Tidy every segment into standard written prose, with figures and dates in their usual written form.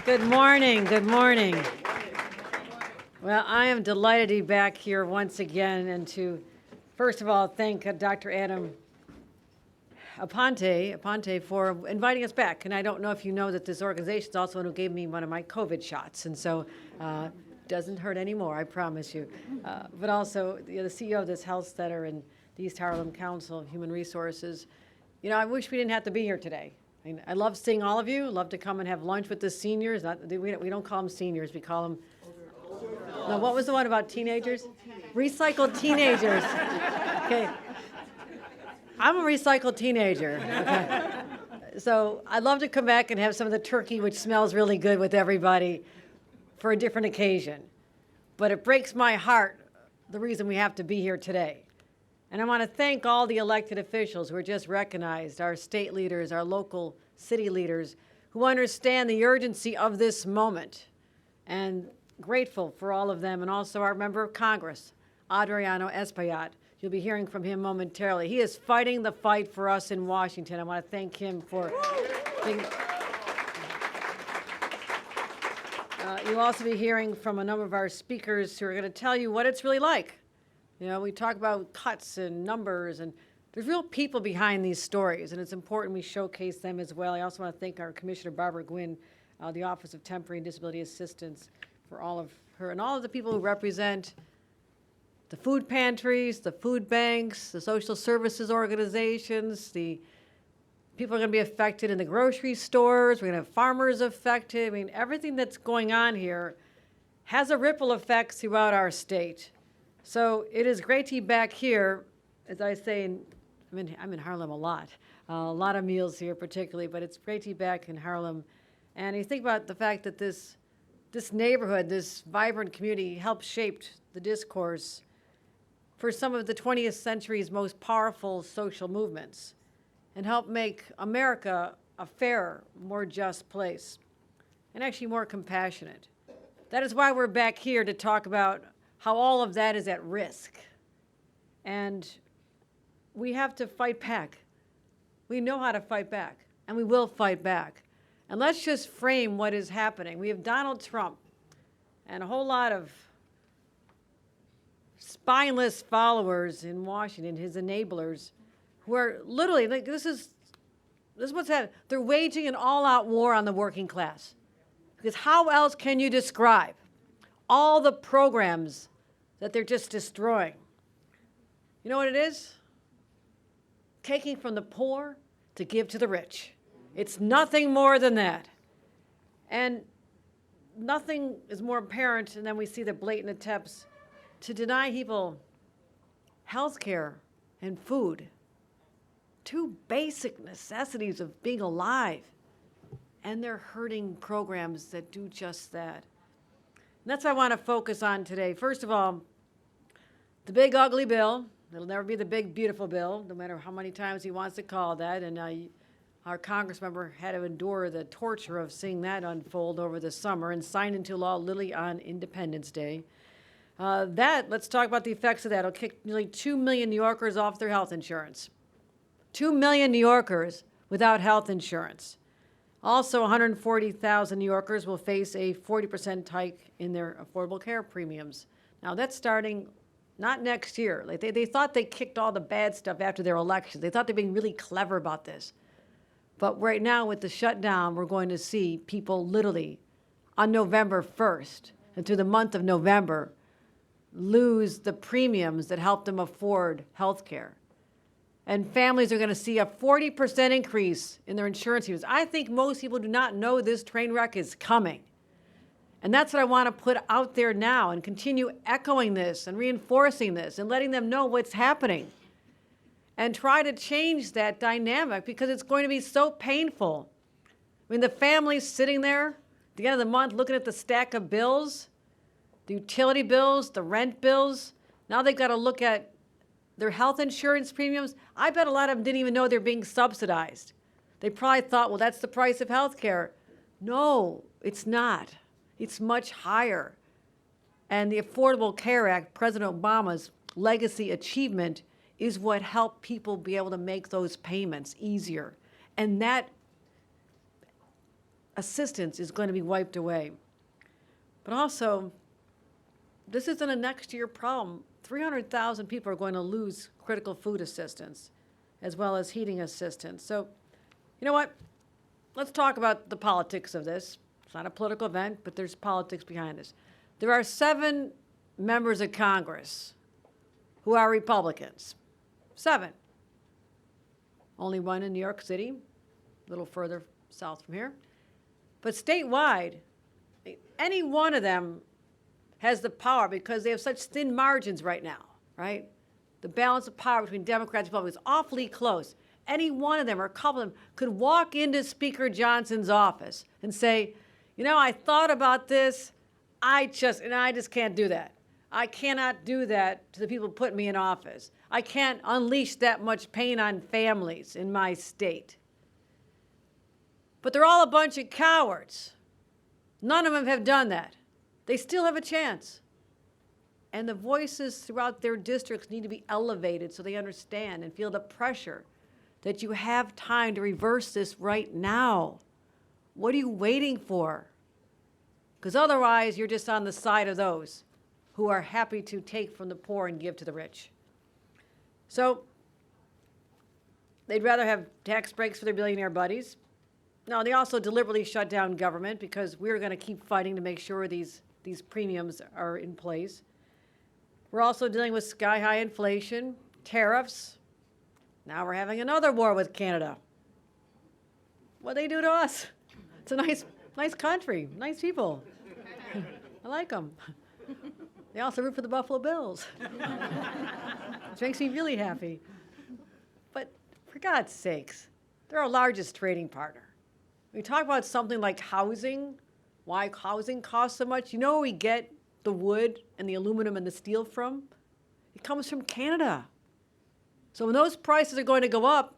Good morning, good morning. Well, I am delighted to be back here once again and to, first of all, thank Dr. Adam Aponte for inviting us back. And I don't know if you know that this organization is also one who gave me one of my COVID shots. And so doesn't hurt anymore, I promise you. But also the CEO of this health center and the East Harlem Council of Human Resources. You know, I wish we didn't have to be here today. I love seeing all of you. Love to come and have lunch with the seniors. We don't call them seniors. We call them. No, what was the one about teenagers? Recycled teenagers. Okay. I'm a recycled teenager. Okay. So I'd love to come back and have some of the turkey, which smells really good, with everybody for a different occasion. But it breaks my heart, the reason we have to be here today. And I want to thank all the elected officials who are just recognized, our state leaders, our local city leaders, who understand the urgency of this moment. And grateful for all of them, and also our member of Congress, Congressman Espaillat. You'll be hearing from him momentarily. He is fighting the fight for us in Washington. I want to thank him for being... You'll also be hearing from a number of our speakers who are going to tell you what it's really like. You know, we talk about cuts and numbers, and there's real people behind these stories, and it's important we showcase them as well. I also want to thank our Commissioner Barbara Gwynn, the Office of Temporary and Disability Assistance, for all of her and all of the people who represent the food pantries, the food banks, the social services organizations, the people are going to be affected in the grocery stores. We're going to have farmers affected. I mean, everything that's going on here has a ripple effect throughout our state. So it is great to be back here. As I say, I'm in Harlem a lot of meals here particularly, but it's great to be back in Harlem. And you think about the fact that this neighborhood, this vibrant community, helped shape the discourse for some of the 20th century's most powerful social movements and helped make America a fairer, more just place, and actually more compassionate. That is why we're back here to talk about how all of that is at risk. And we have to fight back. We know how to fight back, and we will fight back. And let's just frame what is happening. We have Donald Trump and a whole lot of spineless followers in Washington, his enablers, who are literally, like, this is what's happening. They're waging an all-out war on the working class. Because how else can you describe all the programs that they're just destroying? You know what it is? Taking from the poor to give to the rich. It's nothing more than that. And nothing is more apparent than we see the blatant attempts to deny people health care and food, two basic necessities of being alive. And they're hurting programs that do just that. And that's what I want to focus on today. First of all, the big ugly bill. It'll never be the big beautiful bill, no matter how many times he wants to call that. And our congressmember had to endure the torture of seeing that unfold over the summer and signed into law literally on Independence Day. Let's talk about the effects of that. It'll kick nearly 2 million New Yorkers off their health insurance. 2 million New Yorkers without health insurance. Also, 140,000 New Yorkers will face a 40% hike in their affordable care premiums. Now, that's starting not next year. Like they thought they kicked all the bad stuff after their election. They thought they were being really clever about this. But right now, with the shutdown, we're going to see people literally on November 1st and through the month of November lose the premiums that help them afford health care. And families are going to see a 40% increase in their insurance payments. I think most people do not know this train wreck is coming. And that's what I want to put out there now and continue echoing this and reinforcing this and letting them know what's happening. And try to change that dynamic because it's going to be so painful. I mean, the family's sitting there at the end of the month looking at the stack of bills, the utility bills, the rent bills. Now they've got to look at their health insurance premiums. I bet a lot of them didn't even know they're being subsidized. They probably thought, well, that's the price of health care. No, it's not. It's much higher. And the Affordable Care Act, President Obama's legacy achievement, is what helped people be able to make those payments easier. And that assistance is going to be wiped away. But also, this isn't a next year problem. 300,000 people are going to lose critical food assistance, as well as heating assistance. So, you know what? Let's talk about the politics of this. It's not a political event, but there's politics behind this. There are 7 members of Congress who are Republicans. 7. Only one in New York City, a little further south from here. But statewide, any one of them has the power because they have such thin margins right now, right? The balance of power between Democrats and Republicans is awfully close. Any one of them or a couple of them could walk into Speaker Johnson's office and say, you know, I thought about this, I just can't do that. I cannot do that to the people who put me in office. I can't unleash that much pain on families in my state. But they're all a bunch of cowards. None of them have done that. They still have a chance. And the voices throughout their districts need to be elevated so they understand and feel the pressure that you have time to reverse this right now. What are you waiting for? Because otherwise, you're just on the side of those who are happy to take from the poor and give to the rich. So they'd rather have tax breaks for their billionaire buddies. No, they also deliberately shut down government because we're going to keep fighting to make sure these premiums are in place. We're also dealing with sky-high inflation, tariffs. Now we're having another war with Canada. What they do to us? It's a nice country, nice people. I like them. They also root for the Buffalo Bills, which makes me really happy. But for God's sakes, they're our largest trading partner. We talk about something like housing, why housing costs so much. You know where we get the wood and the aluminum and the steel from? It comes from Canada. So when those prices are going to go up,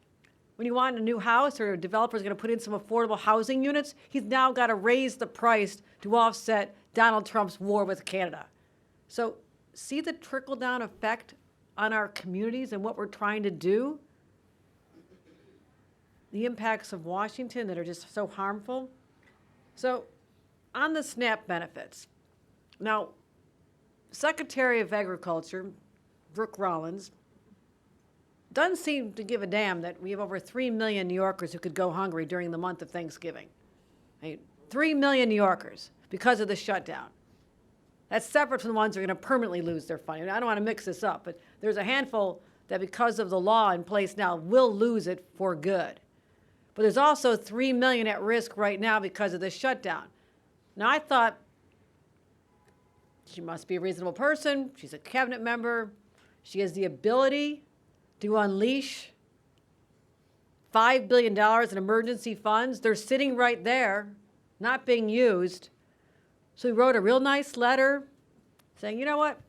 when you want a new house or a developer's going to put in some affordable housing units, he's now got to raise the price to offset Donald Trump's war with Canada. So see the trickle-down effect on our communities and what we're trying to do? The impacts of Washington that are just so harmful. So on the SNAP benefits, now, Secretary of Agriculture, Brooke Rollins, doesn't seem to give a damn that we have over 3 million New Yorkers who could go hungry during the month of Thanksgiving. 3 million New Yorkers because of the shutdown. That's separate from the ones who are going to permanently lose their funding. I don't want to mix this up, but there's a handful that because of the law in place now will lose it for good. But there's also 3 million at risk right now because of the shutdown. Now, I thought she must be a reasonable person. She's a cabinet member. She has the ability to unleash $5 billion in emergency funds. They're sitting right there, not being used. So we wrote a real nice letter saying, you know what?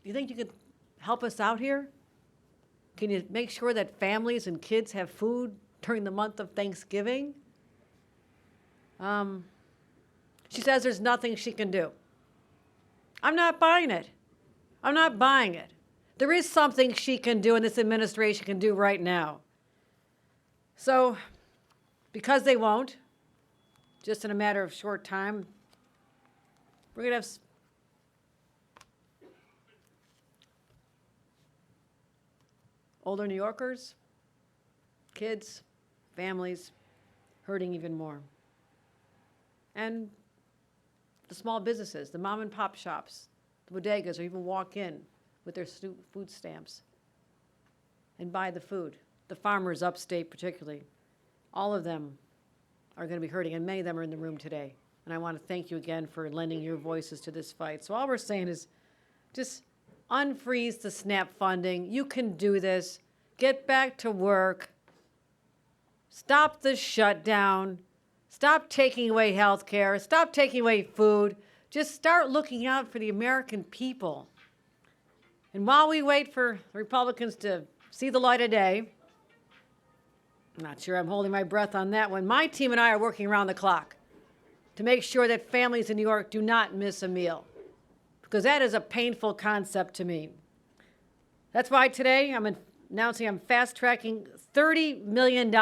Do you think you could help us out here? Can you make sure that families and kids have food during the month of Thanksgiving? She says there's nothing she can do. I'm not buying it. I'm not buying it. There is something she can do and this administration can do right now. So, because they won't, just in a matter of short time, we're going to have older New Yorkers, kids, families hurting even more. And the small businesses, the mom and pop shops, the bodegas, or even walk in with their food stamps and buy the food. The farmers upstate particularly, all of them are going to be hurting, and many of them are in the room today. And I want to thank you again for lending your voices to this fight. So all we're saying is just unfreeze the SNAP funding. You can do this. Get back to work. Stop the shutdown. Stop taking away health care. Stop taking away food. Just start looking out for the American people. And while we wait for the Republicans to see the light of day, I'm not sure I'm holding my breath on that one. My team and I are working around the clock to make sure that families in New York do not miss a meal, because that is a painful concept to me. That's why today I'm announcing I'm fast-tracking $30 million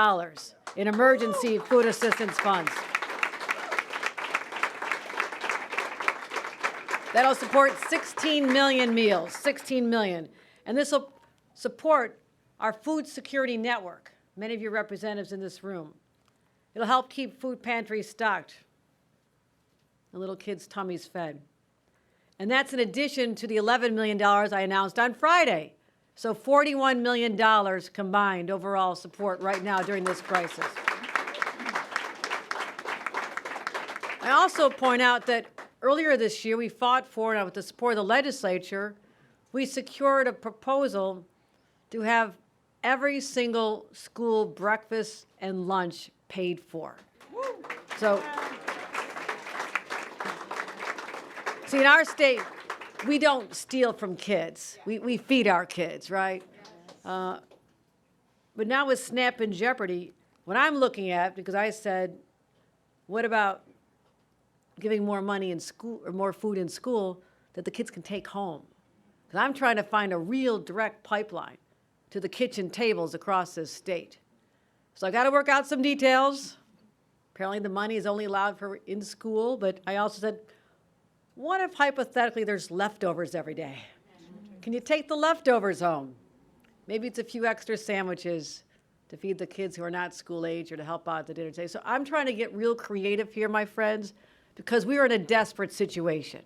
in emergency food assistance funds. That'll support 16 million meals, 16 million. And this will support our food security network, many of your representatives in this room. It'll help keep food pantries stocked and little kids' tummies fed. And that's in addition to the $11 million I announced on Friday. So $41 million combined overall support right now during this crisis. I also point out that earlier this year we fought for, and with the support of the legislature, we secured a proposal to have every single school breakfast and lunch paid for. So, see, in our state, we don't steal from kids. We feed our kids, right? But now with SNAP in jeopardy, what I'm looking at, because I said, what about giving more money in school or more food in school that the kids can take home? Because I'm trying to find a real direct pipeline to the kitchen tables across this state. So I got to work out some details. Apparently the money is only allowed for in school, but I also said, what if hypothetically there's leftovers every day? Can you take the leftovers home? Maybe it's a few extra sandwiches to feed the kids who are not school age or to help out at the dinner table. So I'm trying to get real creative here, my friends, because we are in a desperate situation.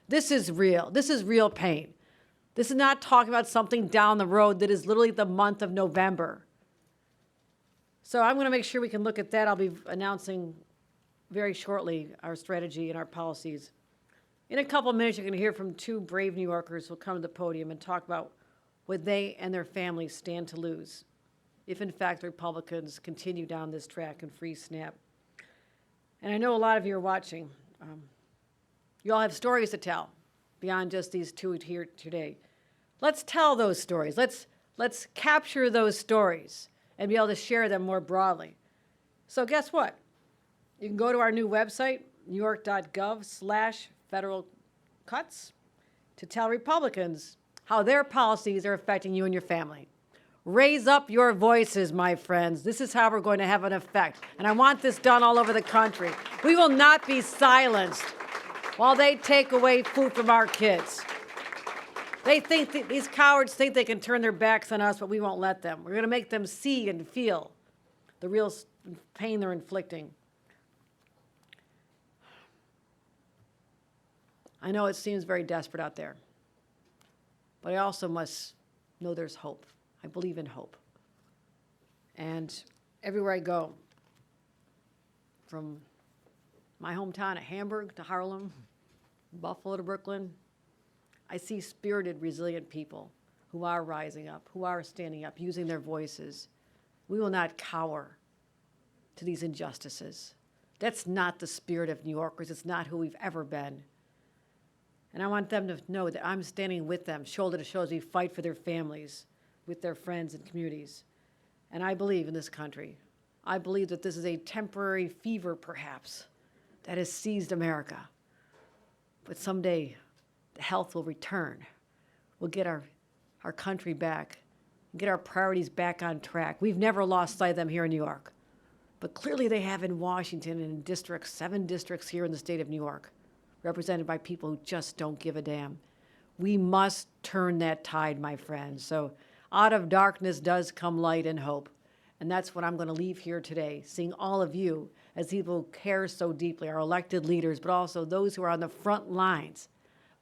This is real. This is real pain. This is not talking about something down the road that is literally the month of November. So I'm going to make sure we can look at that. I'll be announcing very shortly our strategy and our policies. In a couple of minutes, you're going to hear from two brave New Yorkers who will come to the podium and talk about what they and their families stand to lose if, in fact, the Republicans continue down this track and free SNAP. And I know a lot of you are watching. You all have stories to tell beyond just these two here today. Let's tell those stories. Let's capture those stories and be able to share them more broadly. So guess what? You can go to our new website, newyork.gov/federal cuts, to tell Republicans how their policies are affecting you and your family. Raise up your voices, my friends. This is how we're going to have an effect. And I want this done all over the country. We will not be silenced while they take away food from our kids. They think these cowards think they can turn their backs on us, but we won't let them. We're going to make them see and feel the real pain they're inflicting. I know it seems very desperate out there, but I also must know there's hope. I believe in hope. And everywhere I go, from my hometown of Hamburg to Harlem, Buffalo to Brooklyn, I see spirited, resilient people who are rising up, who are standing up, using their voices. We will not cower to these injustices. That's not the spirit of New Yorkers. It's not who we've ever been. And I want them to know that I'm standing with them, shoulder to shoulder, as we fight for their families, with their friends and communities. And I believe in this country. I believe that this is a temporary fever, perhaps, that has seized America. But someday, the health will return. We'll get our country back, get our priorities back on track. We've never lost sight of them here in New York. But clearly they have in Washington and in districts, 7 districts here in the state of New York, represented by people who just don't give a damn. We must turn that tide, my friends. So out of darkness does come light and hope. And that's what I'm going to leave here today, seeing all of you as people who care so deeply, our elected leaders, but also those who are on the front lines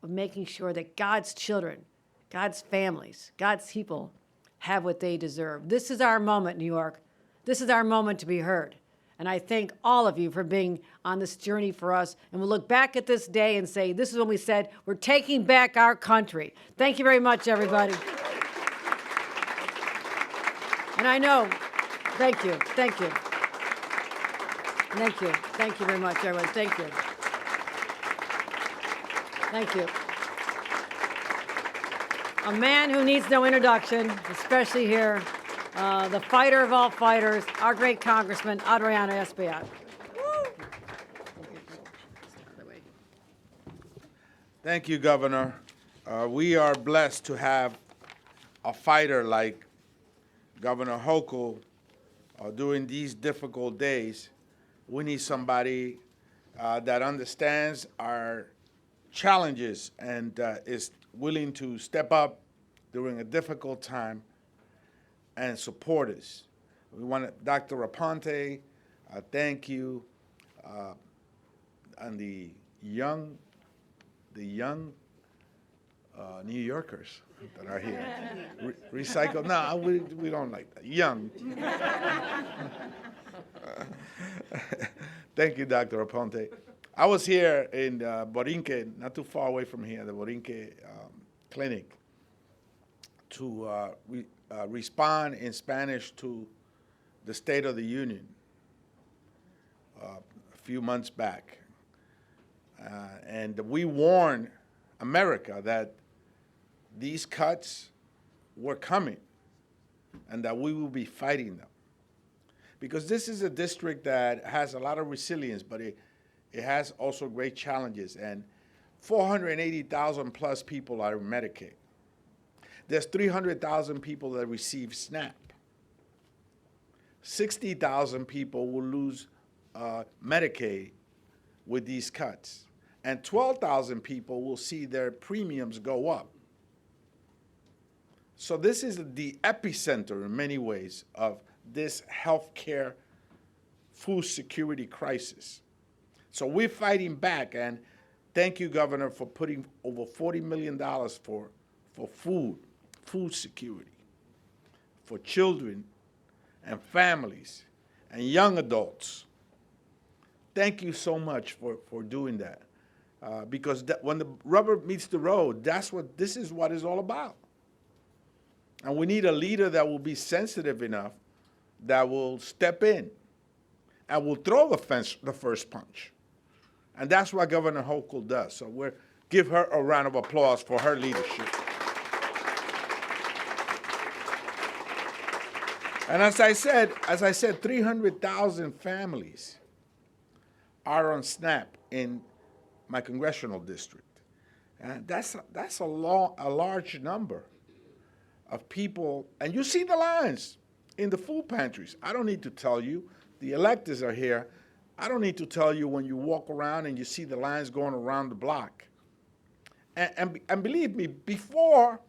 of making sure that God's children, God's families, God's people have what they deserve. This is our moment, New York. This is our moment to be heard. And I thank all of you for being on this journey for us. And we'll look back at this day and say, this is when we said, we're taking back our country. Thank you very much, everybody. And I know, thank you. Thank you very much, everyone. Thank you. Thank you. A man who needs no introduction, especially here, the fighter of all fighters, our great Congressman, Espaillat. Thank you, Governor. We are blessed to have a fighter like Governor Hochul during these difficult days. We need somebody that understands our challenges and is willing to step up during a difficult time and support us. We want Dr. Aponte, thank you, and the young New Yorkers that are here. Recycle, no, we don't like that. Young. Thank you, Dr. Aponte. I was here in Borinque, not too far away from here, the Borinque clinic, to respond in Spanish to the State of the Union a few months back. And we warned America that these cuts were coming and that we will be fighting them. Because this is a district that has a lot of resilience, but it has also great challenges. And 480,000 plus people are in Medicaid. There's 300,000 people that receive SNAP. 60,000 people will lose Medicaid with these cuts. And 12,000 people will see their premiums go up. So this is the epicenter in many ways of this healthcare food security crisis. So we're fighting back, and thank you, Governor, for putting over $40 million for food security, for children and families and young adults. Thank you so much for doing that. Because when the rubber meets the road, this is what it's all about. And we need a leader that will be sensitive enough, that will step in and will throw the first punch. And that's what Governor Hochul does. So we'll give her a round of applause for her leadership. And as I said, 300,000 families are on SNAP in my congressional district. And that's a large number of people. And you see the lines in the food pantries. I don't need to tell you. The electeds are here. I don't need to tell you when you walk around and you see the lines going around the block. And believe me, before,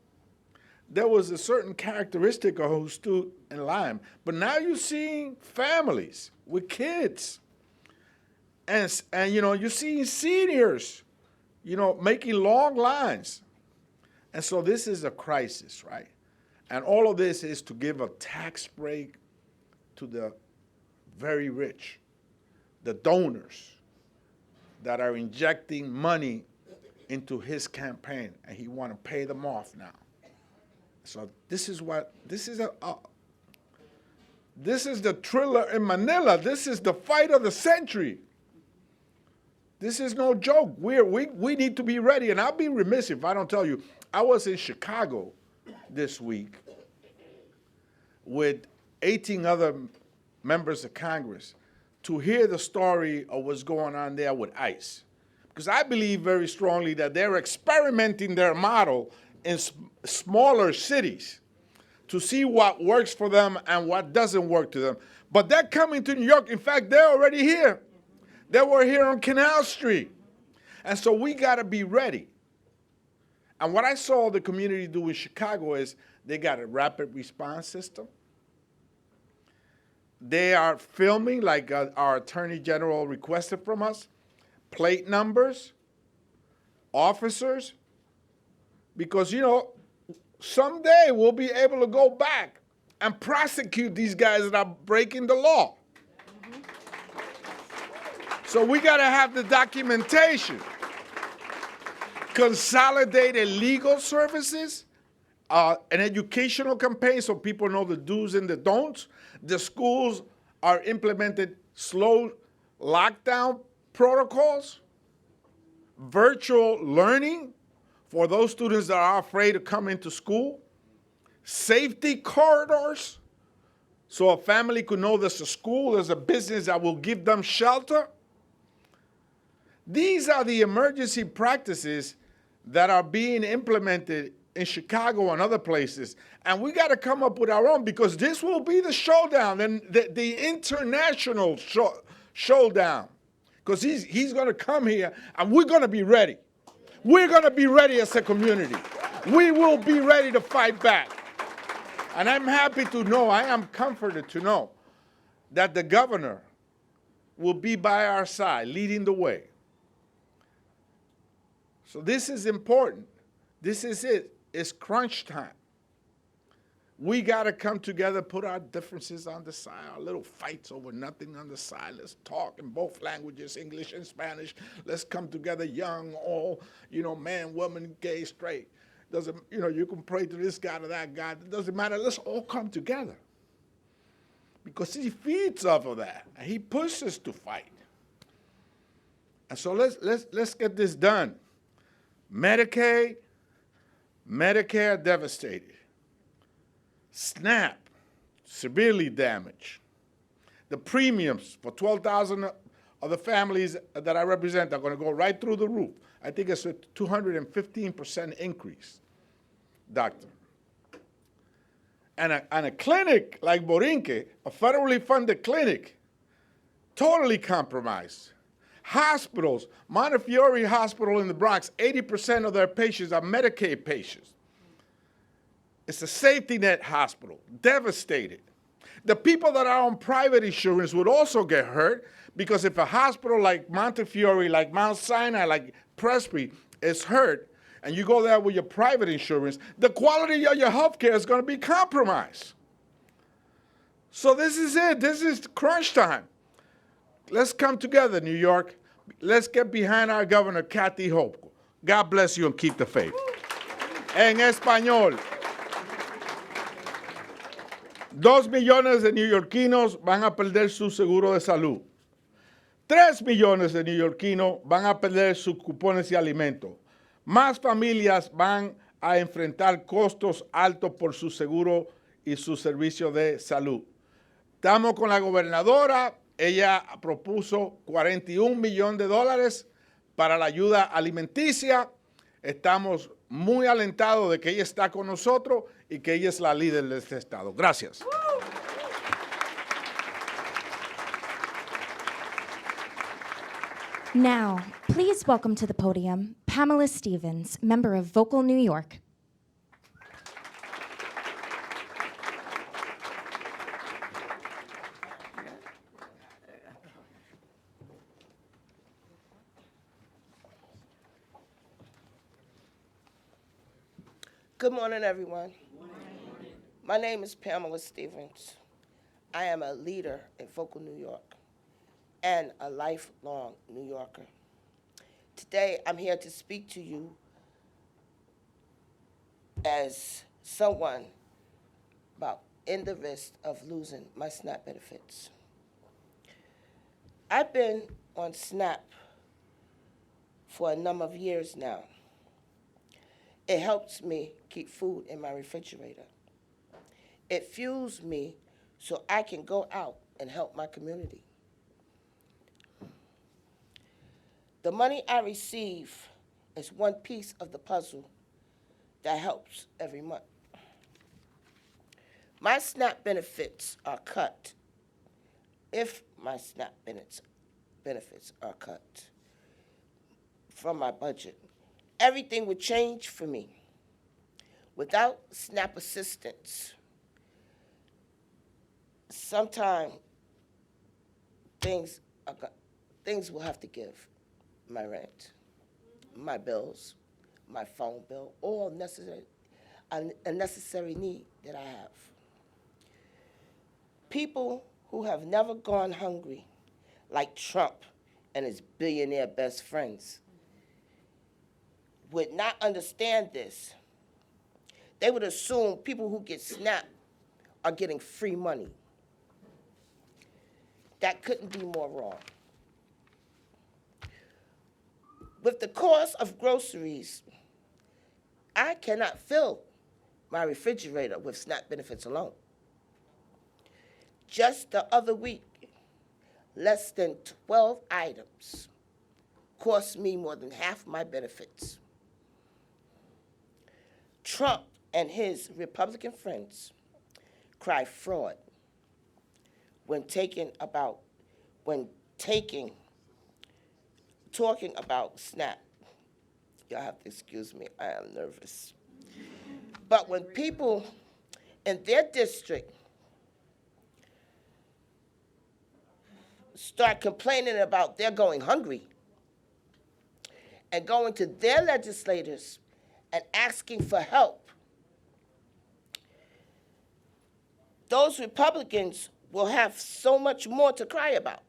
there was a certain characteristic of who stood in line. But now you're seeing families with kids. And you're seeing seniors, making long lines. And so this is a crisis, right? And all of this is to give a tax break to the very rich, the donors that are injecting money into his campaign, and he want to pay them off now. So this is the thriller in Manila. This is the fight of the century. This is no joke. We need to be ready, and I'll be remiss if I don't tell you. I was in Chicago this week with 18 other members of Congress to hear the story of what's going on there with ICE. Because I believe very strongly that they're experimenting their model in smaller cities to see what works for them and what doesn't work to them. But they're coming to New York. In fact, they're already here. They were here on Canal Street. And so we got to be ready. And what I saw the community do in Chicago is they got a rapid response system. They are filming, like our Attorney General requested from us, plate numbers, officers, because, someday we'll be able to go back and prosecute these guys that are breaking the law. So we got to have the documentation. Consolidated legal services, an educational campaign so people know the do's and the don'ts. The schools are implemented slow lockdown protocols, virtual learning for those students that are afraid to come into school, safety corridors so a family could know there's a school, there's a business that will give them shelter. These are the emergency practices that are being implemented in Chicago and other places. And we got to come up with our own, because this will be the showdown, and the international showdown. Because he's going to come here, and we're going to be ready. we're going to be ready as a community. We will be ready to fight back. And I'm happy to know, I am comforted to know that the governor will be by our side, leading the way. So this is important. This is it. It's crunch time. We got to come together, put our differences on the side, our little fights over nothing on the side. Let's talk in both languages, English and Spanish. Let's come together, young, old, man, woman, gay, straight. Doesn't, you can pray to this God or that God. It doesn't matter. Let's all come together. Because he feeds off of that. And he pushes us to fight. And so let's get this done. Medicaid, Medicare devastated. SNAP, severely damaged. The premiums for 12,000 of the families that I represent are going to go right through the roof. I think it's a 215% increase, doctor. And a clinic like Borinque, a federally funded clinic, totally compromised. Hospitals, Montefiore Hospital in the Bronx, 80% of their patients are Medicaid patients. It's a safety net hospital, devastated. The people that are on private insurance would also get hurt because if a hospital like Montefiore, like Mount Sinai, like Presby is hurt, and you go there with your private insurance, the quality of your health care is going to be compromised. So this is it. This is crunch time. Let's come together, New York. Let's get behind our governor, Kathy Hochul. God bless you and keep the faith. En español. 2 millones de neoyorquinos van a perder su seguro de salud. 3 millones de neoyorquinos van a perder sus cupones de alimentos. Más familias van a enfrentar costos altos por su seguro y su servicio de salud. Estamos con la gobernadora. Ella propuso $41 millones para la ayuda alimenticia. Estamos muy alentados de que ella está con nosotros y que ella es la líder de este estado. Gracias. Now, please welcome to the podium Pamela Stevens, member of Vocal New York. Good morning, everyone. My name is Pamela Stevens. I am a leader in Vocal New York and a lifelong New Yorker. Today, I'm here to speak to you as someone about in the risk of losing my SNAP benefits. I've been on SNAP for a number of years now. It helps me keep food in my refrigerator. It fuels me so I can go out and help my community. The money I receive is one piece of the puzzle that helps every month. My SNAP benefits are cut. If my SNAP benefits are cut from my budget, everything would change for me. Without SNAP assistance, sometimes things will have to give. My rent, my bills, my phone bill, all a necessary need that I have. People who have never gone hungry, like Trump and his billionaire best friends, would not understand this. They would assume people who get SNAP are getting free money. That couldn't be more wrong. With the cost of groceries, I cannot fill my refrigerator with SNAP benefits alone. Just the other week, less than 12 items cost me more than half my benefits. Trump and his Republican friends cry fraud when talking about SNAP. Y'all have to excuse me, I am nervous. But when people in their district start complaining about they're going hungry and going to their legislators and asking for help, those Republicans will have so much more to cry about.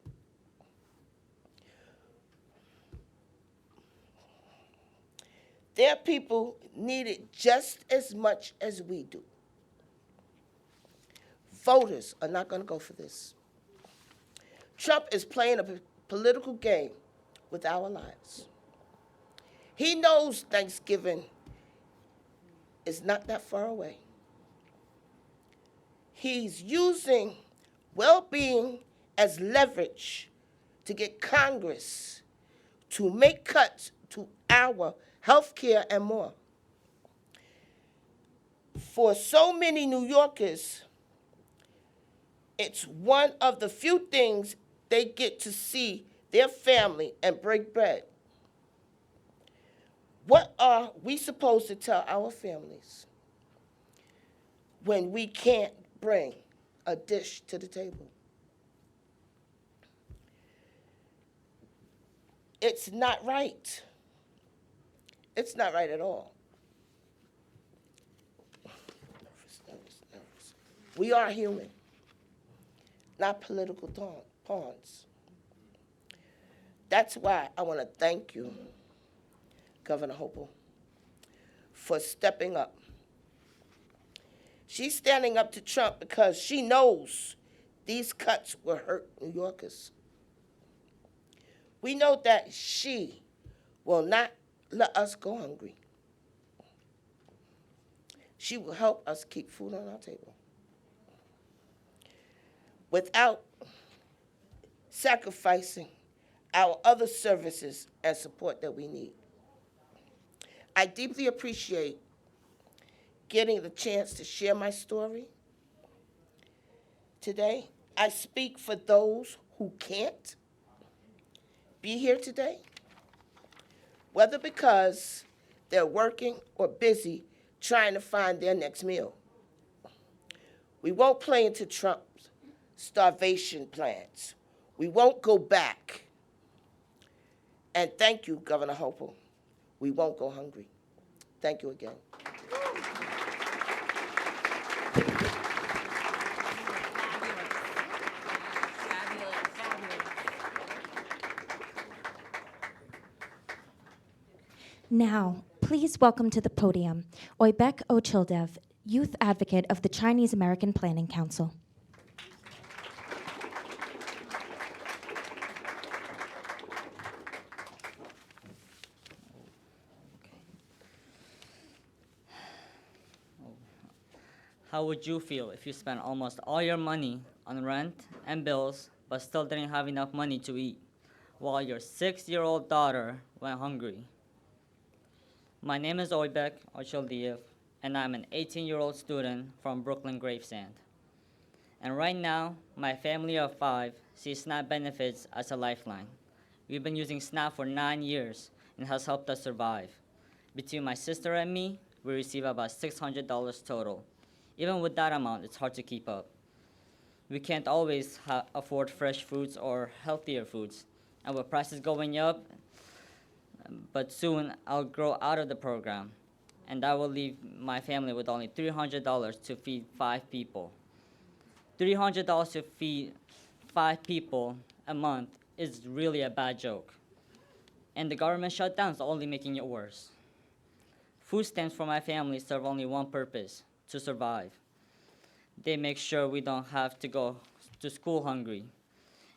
Their people need it just as much as we do. Voters are not going to go for this. Trump is playing a political game with our lives. He knows Thanksgiving is not that far away. He's using well-being as leverage to get Congress to make cuts to our health care and more. For so many New Yorkers, it's one of the few things they get to see their family and break bread. What are we supposed to tell our families when we can't bring a dish to the table? It's not right. It's not right at all. Nervous. We are human, not political pawns. That's why I want to thank you, Governor Hochul, for stepping up. She's standing up to Trump because she knows these cuts will hurt New Yorkers. We know that she will not let us go hungry. She will help us keep food on our table without sacrificing our other services and support that we need. I deeply appreciate getting the chance to share my story today. I speak for those who can't be here today, whether because they're working or busy trying to find their next meal. We won't play into Trump's starvation plans. We won't go back. And thank you, Governor Hochul. We won't go hungry. Thank you again. Now, please welcome to the podium Oybec Ochild, Youth Advocate of the Chinese American Planning Council. How would you feel if you spent almost all your money on rent and bills, but still didn't have enough money to eat, while your 6-year-old daughter went hungry? My name is Oybec Ochild, and I'm an 18-year-old student from Brooklyn Gravesend. And right now, my family of 5 sees SNAP benefits as a lifeline. We've been using SNAP for 9 years, and it has helped us survive. Between my sister and me, we receive about $600 total. Even with that amount, it's hard to keep up. We can't always afford fresh foods or healthier foods, and with prices going up, but soon I'll grow out of the program, and that will leave my family with only $300 to feed 5 people. $300 to feed 5 people a month is really a bad joke, and the government shutdown is only making it worse. Food stamps for my family serve only one purpose: to survive. They make sure we don't have to go to school hungry,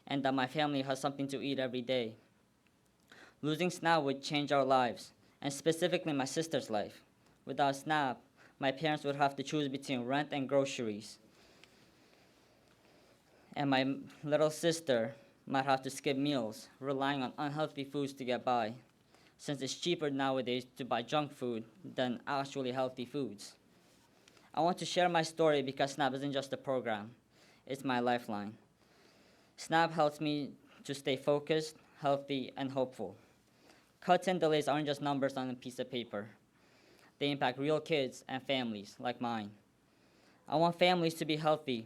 and that my family has something to eat every day. Losing SNAP would change our lives, and specifically my sister's life. Without SNAP, my parents would have to choose between rent and groceries. And my little sister might have to skip meals, relying on unhealthy foods to get by, since it's cheaper nowadays to buy junk food than actually healthy foods. I want to share my story because SNAP isn't just a program, it's my lifeline. SNAP helps me to stay focused, healthy, and hopeful. Cuts and delays aren't just numbers on a piece of paper. They impact real kids and families like mine. I want families to be healthy.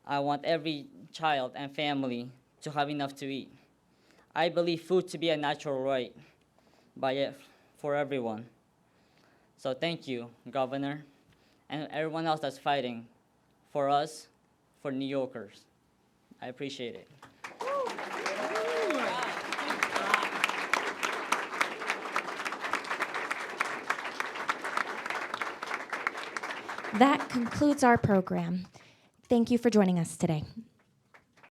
I want every child and family to have enough to eat. I believe food to be a natural right for everyone. So thank you, Governor, and everyone else that's fighting for us, for New Yorkers. I appreciate it. That concludes our program. Thank you for joining us today.